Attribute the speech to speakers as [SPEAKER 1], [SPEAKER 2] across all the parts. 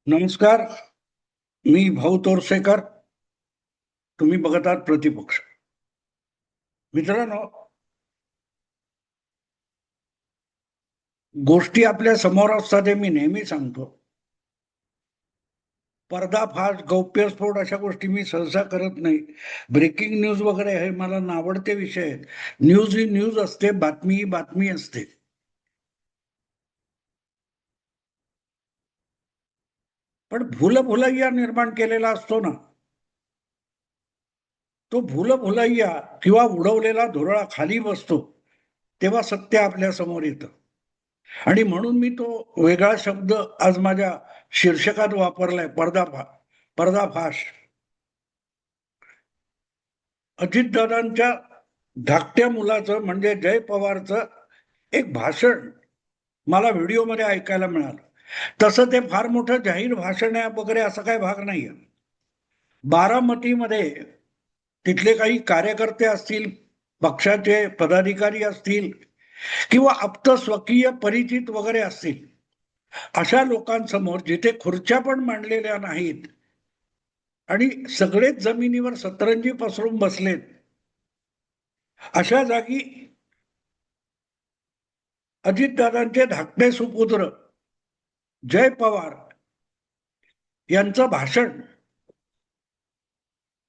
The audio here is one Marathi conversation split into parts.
[SPEAKER 1] नमस्कार. मी भाऊ तोरसेकर. तुम्ही बघत आहात प्रतिपक्ष. मित्रांनो, गोष्टी आपल्या समोर असतात हे मी नेहमी सांगतो. पर्दाफाश, गौप्यस्फोट अशा गोष्टी मी सहसा करत नाही. ब्रेकिंग न्यूज वगैरे हे मला नावडते विषय आहेत. न्यूज ही न्यूज असते, बातमी ही बातमी असते. पण भूलभुलैया निर्माण केलेला असतो ना, तो भूलभुलैया किंवा उडवलेला धुरळा खाली बसतो, तेव्हा सत्य आपल्या समोर येतं. आणि म्हणून मी तो वेगळा शब्द आज माझ्या शीर्षकात वापरलाय, पर्दाफाश. अजितदादांच्या धाकट्या मुलाचं म्हणजे जय पवारचं एक भाषण मला व्हिडिओमध्ये ऐकायला मिळालं. तसं ते फार मोठं जाहीर भाषण आहे वगैरे असा काही भाग नाहीये. बारामतीमध्ये तिथले काही कार्यकर्ते असतील, पक्षाचे पदाधिकारी असतील किंवा आप्त स्वकीय परिचित वगैरे असतील, अशा लोकांसमोर जिथे खुर्च्या पण मांडलेल्या नाहीत आणि सगळेच जमिनीवर सतरंजी पसरून बसलेत, अशा जागी अजितदादांचे धाकटे सुपुत्र जय पवार यांचं भाषण.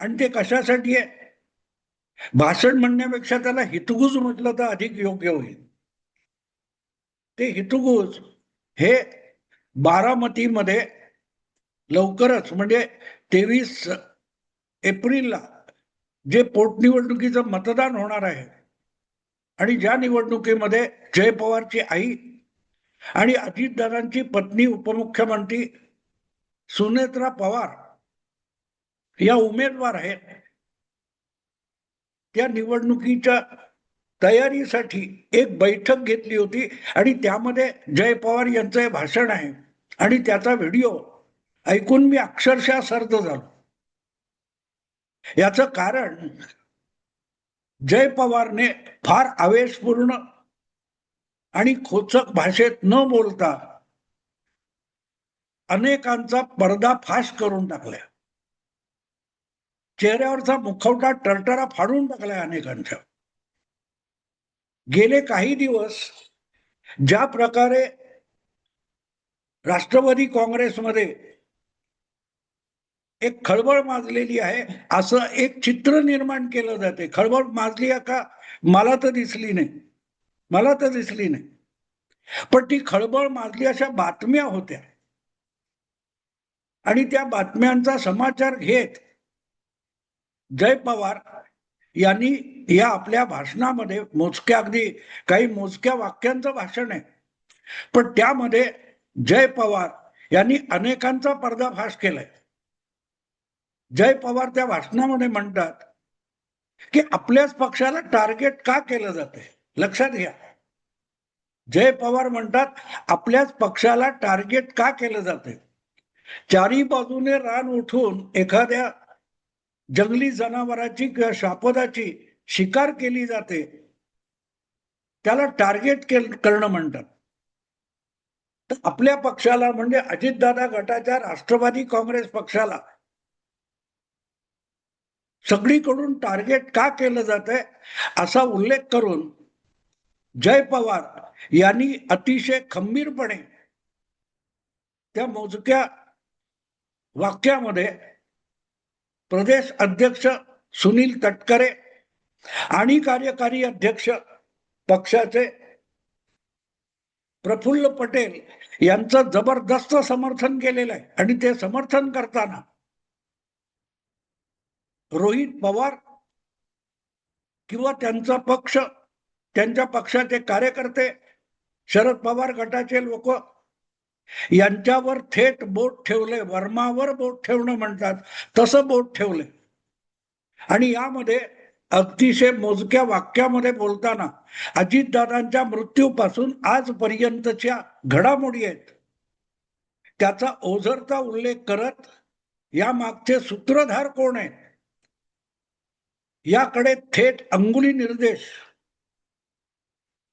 [SPEAKER 1] आणि ते कशासाठी आहे? भाषण म्हणण्यापेक्षा त्याला हितगुज म्हटलं तर अधिक योग्य होईल. ते हितगुज हे बारामतीमध्ये लवकरच म्हणजे 23 एप्रिलला जे पोटनिवडणुकीचं मतदान होणार आहे आणि ज्या निवडणुकीमध्ये जय पवारची आई आणि अजितदादांची पत्नी उपमुख्यमंत्री सुनेत्रा पवार या उमेदवार आहेत, त्या निवडणुकीच्या तयारीसाठी एक बैठक घेतली होती आणि त्यामध्ये जय पवार यांचं हे भाषण आहे आणि त्याचा व्हिडिओ ऐकून मी अक्षरशः सर्द झालो. याचं कारण जय पवारने फार आवेशपूर्ण आणि खोचक भाषेत न बोलता अनेकांचा पर्दाफाश करून टाकलाय. चेहऱ्यावरचा मुखवटा टरटरा फाडून टाकलाय अनेकांच्या. गेले काही दिवस ज्या प्रकारे राष्ट्रवादी काँग्रेसमध्ये एक खळबळ माजलेली आहे असं एक चित्र निर्माण केलं जाते. खळबळ माजली आहे का? मला तर दिसली नाही. मला तर दिसली नाही. पण ती खळबळ माजली अशा बातम्या होत्या आणि त्या बातम्यांचा समाचार घेत जय पवार यांनी या आपल्या भाषणामध्ये मोजक्या अगदी काही मोजक्या वाक्यांचं भाषण आहे, पण त्यामध्ये जय पवार यांनी अनेकांचा पर्दाफाश केलाय. जय पवार त्या भाषणामध्ये म्हणतात की आपल्याच पक्षाला टार्गेट का केलं जाते. लक्षात घ्या, जय पवार म्हणतात आपल्याच पक्षाला टार्गेट का केलं जाते. चारी बाजूने रान उठून एखाद्या जंगली जनावराची किंवा शापदाची शिकार केली जाते, त्याला टार्गेट करणं म्हणतात. तर आपल्या पक्षाला म्हणजे अजितदादा गटाच्या राष्ट्रवादी काँग्रेस पक्षाला सगळीकडून टार्गेट का केलं जात आहे असा उल्लेख करून जय पवार यांनी अतिशय खंबीरपणे त्या मोजक्या वाक्यामध्ये प्रदेश अध्यक्ष सुनील तटकरे आणि कार्यकारी अध्यक्ष पक्षाचे प्रफुल्ल पटेल यांचं जबरदस्त समर्थन केलेलं आहे. आणि ते समर्थन करताना रोहित पवार किंवा त्यांचा पक्ष, त्यांच्या पक्षाचे कार्यकर्ते, शरद पवार गटाचे लोक यांच्यावर थेट बोट ठेवले. वर्मावर बोट ठेवणं म्हणतात तसं बोट ठेवले आणि यामध्ये अतिशय मोजक्या वाक्यामध्ये बोलताना अजितदादांच्या मृत्यूपासून आजपर्यंतच्या घडामोडी आहेत त्याचा ओझरता उल्लेख करत या मागचे सूत्रधार कोण आहेत याकडे थेट अंगुली निर्देश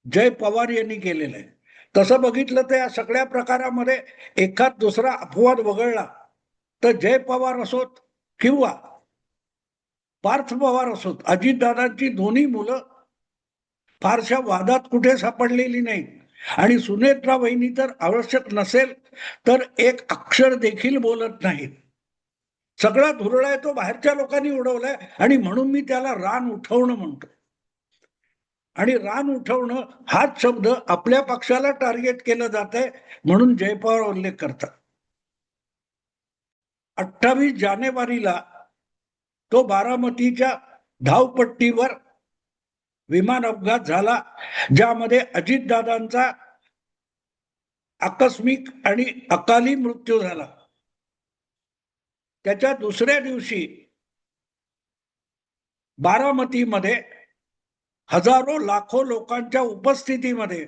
[SPEAKER 1] जय पवार यांनी केलेला आहे. तसं बघितलं तर या सगळ्या प्रकारामध्ये एखाद दुसरा अपवाद वगळला तर जय पवार असोत किंवा पार्थ पवार असोत, अजितदादांची दोन्ही मुलं फारशा वादात कुठे सापडलेली नाही. आणि सुनेत्रा वहिनी तर आवश्यक नसेल तर एक अक्षर देखील बोलत नाहीत. सगळा धुरळा आहे तो बाहेरच्या लोकांनी उडवलाय आणि म्हणून मी त्याला रान उठवणं म्हणतो. आणि रान उठवणं हाच शब्द आपल्या पक्षाला टार्गेट केलं जात आहे म्हणून जय पवार उल्लेख करतात. 28 जानेवारीला तो बारामतीच्या धावपट्टीवर विमान अपघात झाला, ज्यामध्ये अजितदादांचा आकस्मिक आणि अकाली मृत्यू झाला. त्याच्या दुसऱ्या दिवशी बारामतीमध्ये हजारो लाखो लोकांच्या उपस्थितीमध्ये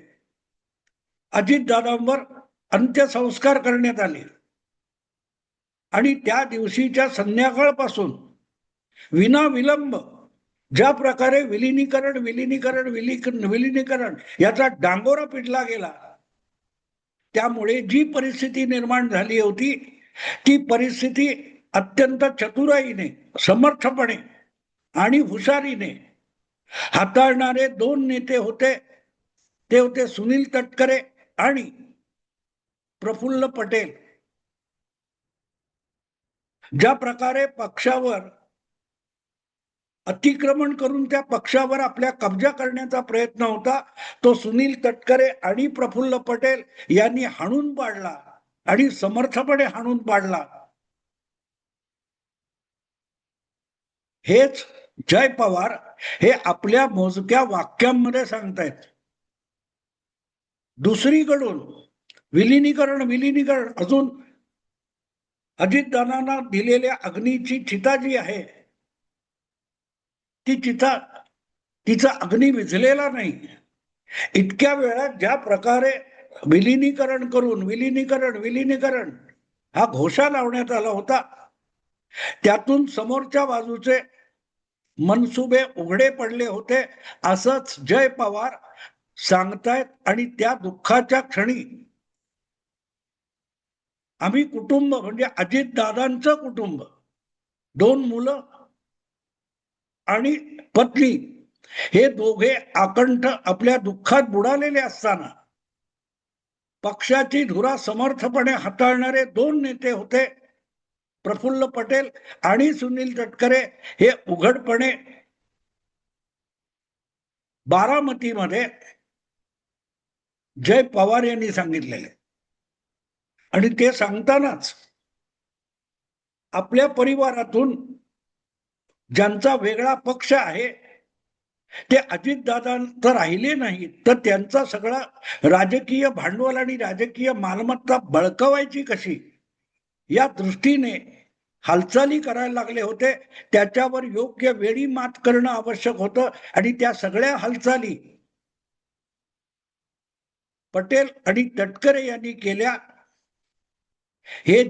[SPEAKER 1] अजितदादांवर अंत्यसंस्कार करण्यात आले. आणि त्या दिवशीच्या संध्याकाळपासून विनाविलंब ज्या प्रकारे विलिनीकरण याचा डांगोरा पिटला गेला, त्यामुळे जी परिस्थिती निर्माण झाली होती ती परिस्थिती अत्यंत चतुराईने, समर्थपणे आणि हुशारीने हाताळणारे दोन नेते होते. ते होते सुनील तटकरे आणि प्रफुल्ल पटेल. ज्या प्रकारे पक्षावर अतिक्रमण करून त्या पक्षावर आपल्या कब्जा करण्याचा प्रयत्न होता, तो सुनील तटकरे आणि प्रफुल्ल पटेल यांनी हाणून पाडला आणि समर्थपणे हाणून पाडला. हेच जय पवार हे आपल्या मोजक्या वाक्यांमध्ये सांगतायत. दुसरीकडून विलिनीकरण अजून अजितदादांना दिलेल्या अग्नीची चिता जी आहे ती चिता, तिचा अग्नी विझलेला नाही. इतक्या वेळात ज्या प्रकारे विलिनीकरण हा घोषा लावण्यात आला होता, त्यातून समोरच्या बाजूचे मनसुबे उघडे पडले होते असंच जय पवार सांगतायत. आणि त्या दुःखाच्या क्षणी आम्ही कुटुंब म्हणजे अजितदादांचं कुटुंब, 2 मुलं आणि पत्नी, हे दोघे आकंठ आपल्या दुःखात बुडालेले असताना पक्षाची धुरा समर्थपणे हाताळणारे 2 नेते होते, प्रफुल्ल पटेल आणि सुनील तटकरे. हे उघडपणे बारामतीमध्ये जय पवार यांनी सांगितलेले. आणि ते सांगतानाच आपल्या परिवारातून ज्यांचा वेगळा पक्ष आहे ते अजितदादा तर राहिले नाहीत, तर त्यांचा सगळा राजकीय भांडवल आणि राजकीय मालमत्ता बळकावायची कशी या दृष्टीने हालचाली करायला लागले होते. त्याच्यावर योग्य वेळी मात करणं आवश्यक होतं आणि त्या सगळ्या हालचाली पटेल आणि तटकरे यांनी केल्या. हे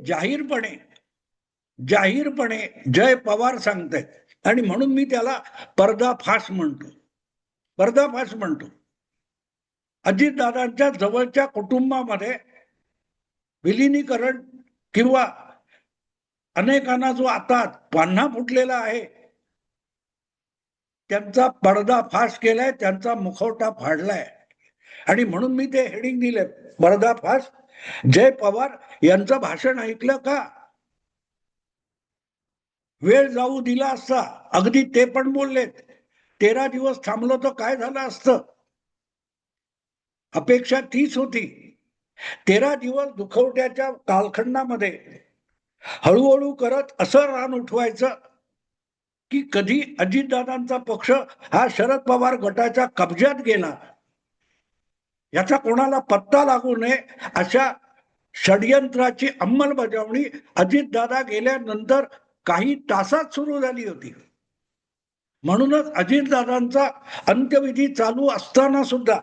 [SPEAKER 1] जाहीरपणे जय पवार सांगतायत आणि म्हणून मी त्याला पर्दाफाश म्हणतो. अजितदादांच्या जवळच्या कुटुंबामध्ये विलिनीकरण किंवा अनेकांना जो आता पान्हा फुटलेला आहे त्यांचा पर्दाफाश केलाय, त्यांचा मुखवटा फाडलाय. आणि म्हणून मी ते हेडिंग दिले, पर्दाफाश. जय पवार यांचं भाषण ऐकलं का? वेळ जाऊ दिला असता, अगदी ते पण बोललेत 13 दिवस थांबलो तर काय झालं असतं. अपेक्षा तीच होती. 13 दिवस दुखवट्याच्या कालखंडामध्ये हळूहळू करत असं रान उठवायचं की कधी अजितदादांचा पक्ष हा शरद पवार गटाच्या कब्जात गेला याचा कोणाला पत्ता लागू नये, अशा षडयंत्राची अंमलबजावणी अजितदादा गेल्यानंतर काही तासात सुरू झाली होती. म्हणूनच अजितदादांचा अंत्यविधी चालू असताना सुद्धा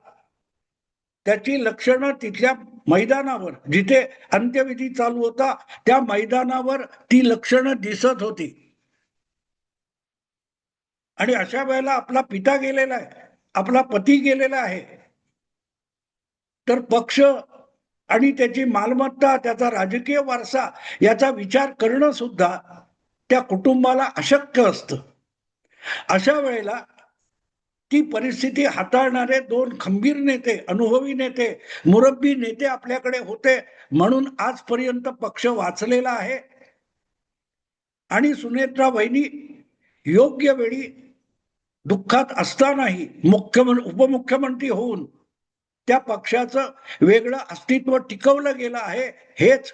[SPEAKER 1] त्याची लक्षणं तिथल्या मैदानावर, जिथे अंत्यविधी चालू होता त्या मैदानावर ती लक्षणं दिसत होती. आणि अशा वेळेला आपला पिता गेलेला आहे, आपला पती गेलेला आहे, तर पक्ष आणि त्याची मालमत्ता, त्याचा राजकीय वारसा याचा विचार करणं सुद्धा त्या कुटुंबाला अशक्य असतं. अशा वेळेला ती परिस्थिती हाताळणारे दोन खंबीर नेते, अनुभवी नेते, मुरब्बी नेते आपल्याकडे होते, म्हणून आजपर्यंत पक्ष वाचलेला आहे. आणि सुनेत्रा वहिनी योग्य वेळी दुःखात असतानाही उपमुख्यमंत्री होऊन त्या पक्षाचं वेगळं अस्तित्व टिकवलं गेलं आहे. हेच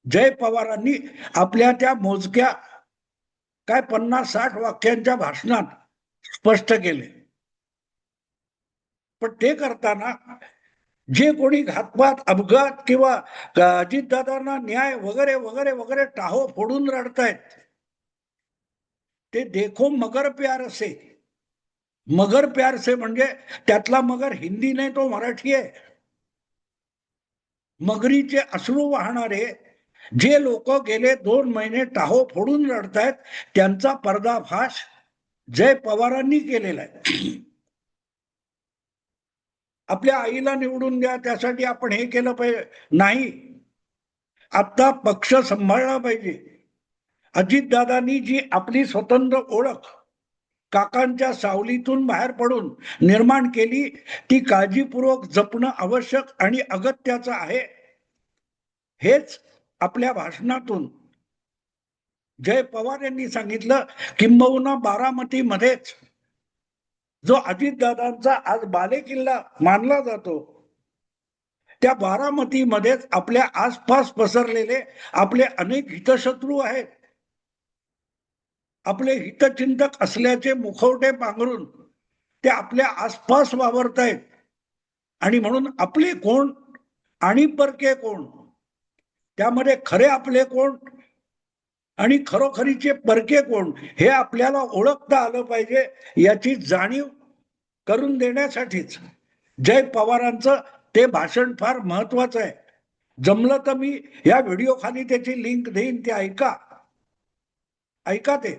[SPEAKER 1] जय पवारांनी आपल्या त्या मोजक्या 50-60 वाक्यांच्या भाषणात स्पष्ट केले. पण ते करताना जे कोणी घातपात, अपघात किंवा अजितदादांना न्याय वगैरे वगैरे वगैरे टाहो फोडून रडतायत, ते देखो मगर प्यार से. मगर प्यार से म्हणजे त्यातला मगर हिंदी नाही, तो मराठी आहे. मगरीचे अश्रू वाहणारे जे लोक गेले 2 महिने टाहो फोडून रडतायत, त्यांचा पर्दाफाश जय पवारांनी केलेला आहे. आपल्या आईला निवडून द्या त्यासाठी आपण हे केलं पाहिजे नाही. आता पक्ष सांभाळला पाहिजे. अजितदादांनी जी आपली स्वतंत्र ओळख काकांच्या सावलीतून बाहेर पडून निर्माण केली, ती काळजीपूर्वक जपणं आवश्यक आणि अगत्याचं आहे. हेच आपल्या भाषणातून जय पवार यांनी सांगितलं. किंबहुना बारामतीमध्येच जो अजितदादांचा आज बालेकिल्ला मानला जातो, त्या बारामतीमध्येच आपल्या आसपास पसरलेले आपले अनेक हितशत्रू आहेत. आपले हितचिंतक असल्याचे मुखवटे पांघरून ते आपल्या आसपास वावरतायत. आणि म्हणून आपले कोण आणि परके कोण, त्यामध्ये खरे आपले कोण आणि खरोखरीचे परके कोण, हे आपल्याला ओळखता आलं पाहिजे. याची जाणीव करून देण्यासाठीच जय पवारांचं ते भाषण फार महत्वाचं आहे. जमलं तर मी या व्हिडिओ खाली त्याची लिंक देईन, ते ऐका ते.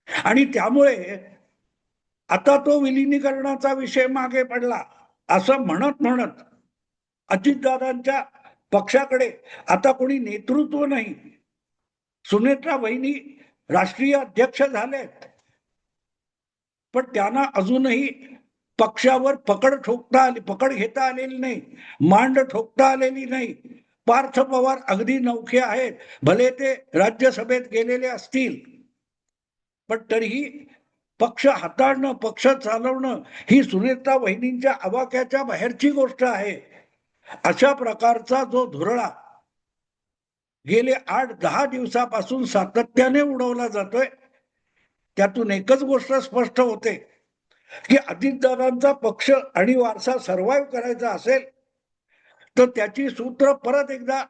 [SPEAKER 1] आणि त्यामुळे आता तो विलिनीकरणाचा विषय मागे पडला असं म्हणत म्हणत अजितदादांच्या पक्षाकडे आता कोणी नेतृत्व नाही. सुनेत्रा वहिनी राष्ट्रीय अध्यक्ष झालेत, पण त्यांना अजूनही पक्षावर पकड घेता आलेली नाही, मांड ठोकता आलेली नाही. पार्थ पवार अगदी नौखे आहेत, भले ते राज्यसभेत गेलेले असतील, पण तरीही पक्ष हाताळणं, पक्ष चालवणं ही सुनेत्रा वहिनींच्या आवाक्याच्या बाहेरची गोष्ट आहे. अशा प्रकारचा जो धुरळा गेले 8-10 दिवसापासून सातत्याने उडवला जातोय, त्यातून एकच गोष्ट स्पष्ट होते की अजितदादांचा पक्ष आणि वारसा सर्व्हाइव्ह करायचा असेल तर त्याची सूत्र परत एकदा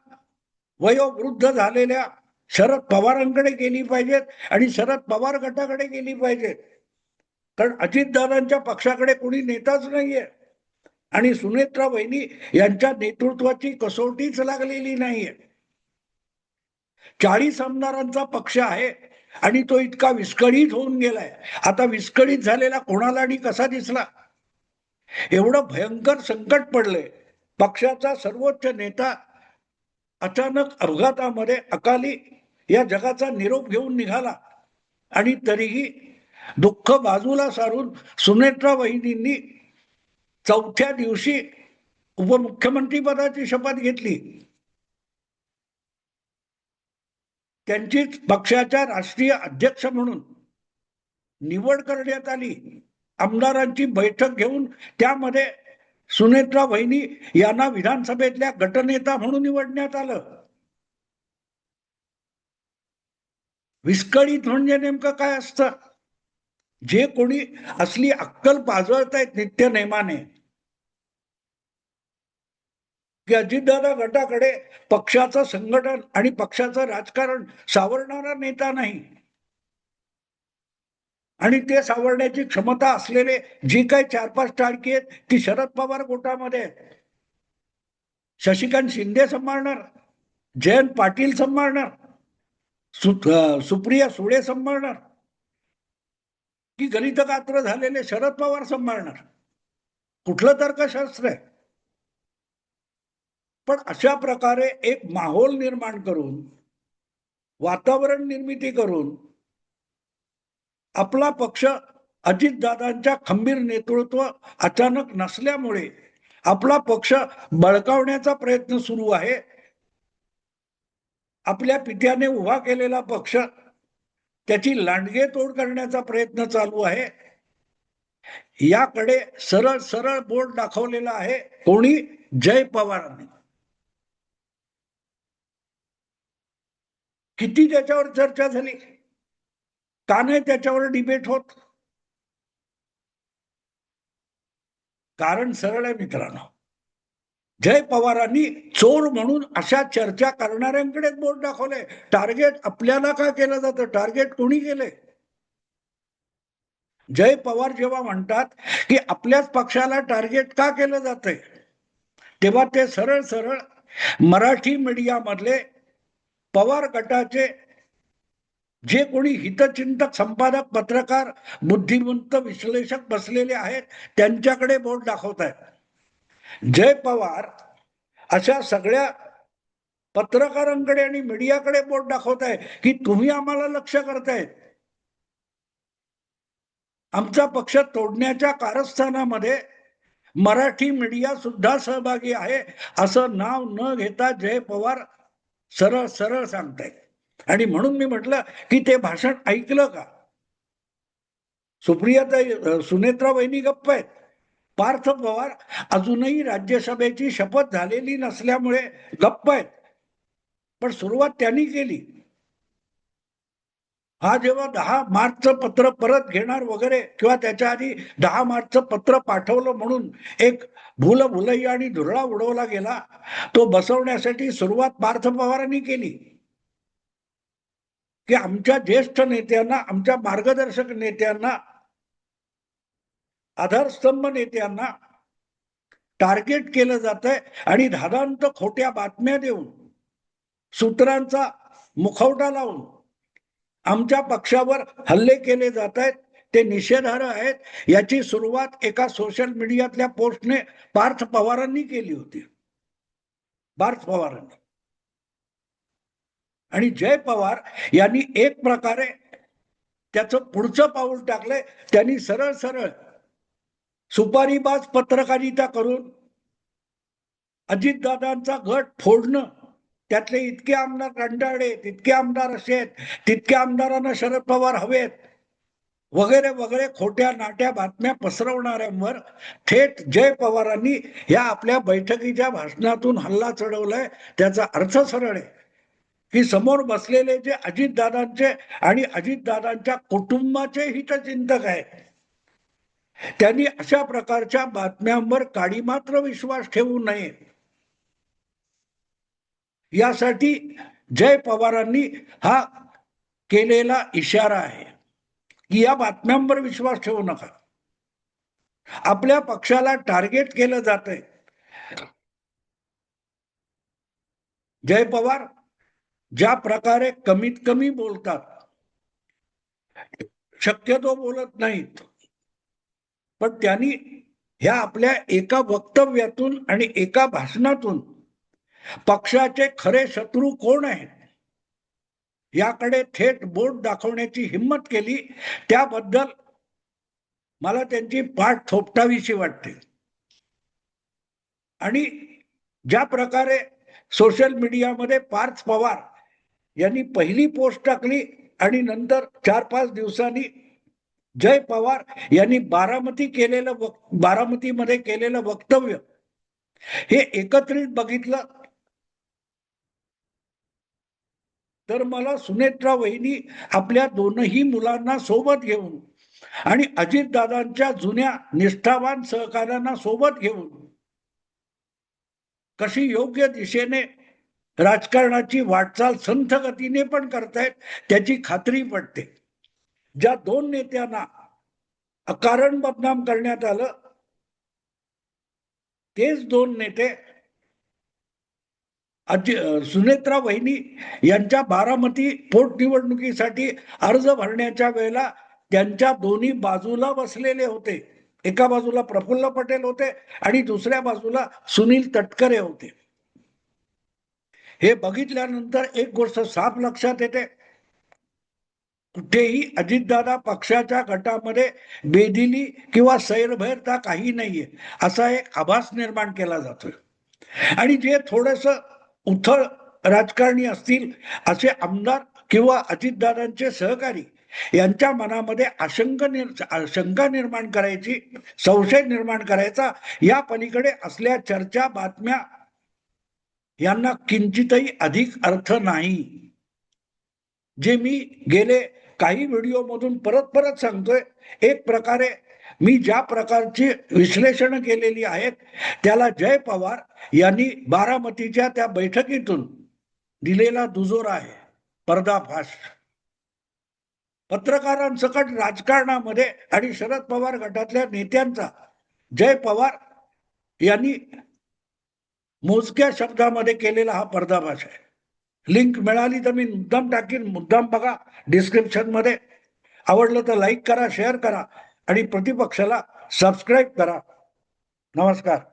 [SPEAKER 1] वयोवृद्ध झालेल्या शरद पवारांकडे गेली पाहिजेत आणि शरद पवार गटाकडे गेली पाहिजेत. कारण अजितदादांच्या पक्षाकडे कोणी नेताच नाहीये आणि सुनेत्रा वहिनी यांच्या नेतृत्वाची कसोटीच लागलेली नाहीये. 40 आमदारांचा पक्ष आहे आणि तो इतका विस्कळीत होऊन गेलाय. आता विस्कळीत झालेला कोणाला आणि कसा दिसला? एवढं भयंकर संकट पडले. पक्षाचा सर्वोच्च नेता अचानक अपघातामध्ये अकाली या जगाचा निरोप घेऊन निघाला आणि तरीही दुःख बाजूला सारून सुनेत्रा वहिनींनी 4थ्या दिवशी उपमुख्यमंत्री पदाची शपथ घेतली. त्यांचीच पक्षाच्या राष्ट्रीय अध्यक्ष म्हणून निवड करण्यात आली. आमदारांची बैठक घेऊन त्यामध्ये सुनेत्रा वहिनी यांना विधानसभेतल्या गटनेता म्हणून निवडण्यात आलं. विस्कळीत म्हणजे नेमकं काय असतं? जे कोणी असली अक्कल पाजळतायत नित्य नेमाने की अजितदादा गटाकडे पक्षाचं संघटन आणि पक्षाचं राजकारण सावरणारा नेता नाही आणि ते सावरण्याची क्षमता असलेले जी काही 4-5 टाळकी आहेत ती शरद पवार गोटामध्ये आहेत. शशिकांत शिंदे सांभाळणार, जयंत पाटील सांभाळणार, सुप्रिया सुळे सांभाळणार की गणितगात्र झालेले शरद पवार सांभाळणार? कुठलं तर्कशास्त्र आहे? पण अशा प्रकारे एक माहोल निर्माण करून, वातावरण निर्मिती करून आपला पक्ष अजितदादांच्या खंबीर नेतृत्व अचानक नसल्यामुळे आपला पक्ष बळकावण्याचा प्रयत्न सुरू आहे. आपल्या पित्याने उभा केलेला पक्ष त्याची लांडगे तोड करण्याचा प्रयत्न चालू आहे. याकडे सरळ सरळ बोट दाखवलेला आहे कोणी? जय पवारांनी. किती त्याच्यावर चर्चा झाली, का नाही त्याच्यावर डिबेट होत? कारण सरळ आहे मित्रांनो, जय पवारांनी चोर म्हणून अशा चर्चा करणाऱ्यांकडेच बोट दाखवले. टार्गेट आपल्याला का केलं जातं? टार्गेट कोणी केले? जय पवार जेव्हा म्हणतात की आपल्याच पक्षाला टार्गेट का केलं जातंय, तेव्हा ते सरळ सरळ मराठी मीडियामधले पवार गटाचे जे कोणी हितचिंतक, संपादक, पत्रकार, बुद्धिमंत विश्लेषक बसलेले आहेत त्यांच्याकडे बोट दाखवत आहेत. जय पवार अशा सगळ्या पत्रकारांकडे आणि मीडियाकडे बोट दाखवत आहे की तुम्ही आम्हाला लक्ष करताय. आमचा पक्ष तोडण्याच्या कारस्थानामध्ये मराठी मीडिया सुद्धा सहभागी आहे असं नाव न घेता जय पवार सरळ सरळ सांगतायत. आणि म्हणून मी म्हटलं की ते भाषण ऐकलं का? सुप्रियाताई, सुनेत्रा वहिनी गप्प आहेत. पार्थ पवार अजूनही राज्यसभेची शपथ झालेली नसल्यामुळे गप्प आहेत. पण सुरुवात त्यांनी केली. हा जेव्हा 10 मार्चचं पत्र परत घेणार वगैरे किंवा त्याच्या आधी 10 मार्चचं पत्र पाठवलं म्हणून एक भुलभुलैया आणि धुरळा उडवला गेला, तो बसवण्यासाठी सुरुवात पार्थ पवारांनी केली की आमच्या ज्येष्ठ नेत्यांना, आमच्या मार्गदर्शक नेत्यांना, आधारस्तंभ नेत्यांना टार्गेट केलं जातंय आणि धादांत खोट्या बातम्या देऊन, सूत्रांचा मुखवटा लावून आमच्या पक्षावर हल्ले केले जात आहेत, ते निषेधार्ह आहेत. याची सुरुवात एका सोशल मीडियातल्या पोस्टने पार्थ पवारांनी केली होती. पार्थ पवारांनी. आणि जय पवार यांनी एक प्रकारे त्याचं पुढचं पाऊल टाकलंय. त्यांनी सरळ सरळ सुपारीबाज पत्रकारिता करून अजितदादांचा गट फोडणं, त्यातले इतके आमदार कंटाळले, तितके आमदार असे आहेत, तितक्या आमदारांना शरद पवार हवेत वगैरे वगैरे खोट्या नाट्या बातम्या पसरवणाऱ्यांवर थेट जय पवारांनी या आपल्या बैठकीच्या भाषणातून हल्ला चढवलाय. त्याचा अर्थ सरळ आहे की समोर बसलेले जे अजितदादांचे आणि अजितदादांच्या कुटुंबाचे हितचिंतक आहेत, त्यांनी अशा प्रकारच्या बातम्यांवर काडी मात्र विश्वास ठेवू नये. यासाठी जय पवारांनी हा केलेला इशारा आहे की या बातम्यांवर विश्वास ठेवू नका. आपल्या पक्षाला टार्गेट केलं जातंय. जय पवार ज्या प्रकारे कमीत कमी बोलतात, शक्यतो बोलत नाहीत, पण त्यांनी ह्या आपल्या एका वक्तव्यातून आणि एका भाषणातून पक्षाचे खरे शत्रू कोण आहेत याकडे थेट बोट दाखवण्याची हिंमत केली. त्याबद्दल मला त्यांची पाठ थोपटावीशी वाटते. आणि ज्या प्रकारे सोशल मीडियामध्ये पार्थ पवार यांनी पहिली पोस्ट टाकली आणि नंतर 4-5 दिवसांनी जय पवार यांनी बारामतीमध्ये केलेलं वक्तव्य हे एकत्रित बघितलं तर मला सुनेत्रा वहिनी आपल्या दोनही मुलांना सोबत घेऊन आणि अजितदादांच्या जुन्या निष्ठावान सहकार्यांना सोबत घेऊन कशी योग्य दिशेने राजकारणाची वाटचाल संथ गतीने पण करतायत त्याची खात्री पडते. ज्या 2 नेत्यांना अकारण बदनाम करण्यात आलं, तेच 2 नेते सुनेत्रा वहिनी यांच्या बारामती पोटनिवडणुकीसाठी अर्ज भरण्याच्या वेळेला त्यांच्या दोन्ही बाजूला बसलेले होते. एका बाजूला प्रफुल्ल पटेल होते आणि दुसऱ्या बाजूला सुनील तटकरे होते. हे बघितल्यानंतर एक गोष्ट साफ लक्षात येते, कुठेही अजितदादा पक्षाच्या गटामध्ये बेदिली किंवा सैरभैरता काही नाहीये असा एक आभास निर्माण केला जातोय. आणि जे थोडस उथळ राजकारणी असतील असे आमदार किंवा अजितदादांचे सहकारी यांच्या मनामध्ये शंका निर्माण करायची, संशय निर्माण करायचा या पलीकडे असल्या चर्चा बातम्या यांना किंचितही अधिक अर्थ नाही. जे मी गेले काही व्हिडिओ मधून परत परत सांगतोय, एक प्रकारे मी ज्या प्रकारची विश्लेषण केलेली आहेत त्याला जय पवार यांनी बारामतीच्या त्या बैठकीतून दिलेला दुजोरा आहे, पर्दाफाश. पत्रकारांसकट राजकारणामध्ये आणि शरद पवार गटातल्या नेत्यांचा जय पवार यांनी मोजक्या शब्दामध्ये केलेला हा पर्दाफाश आहे. लिंक मिळाली तर मी मुद्दाम टाकीन, मुद्दाम बघा डिस्क्रिप्शन मध्ये. आवडलं तर लाईक करा, शेअर करा आणि प्रतिपक्षाला सबस्क्राईब करा. नमस्कार.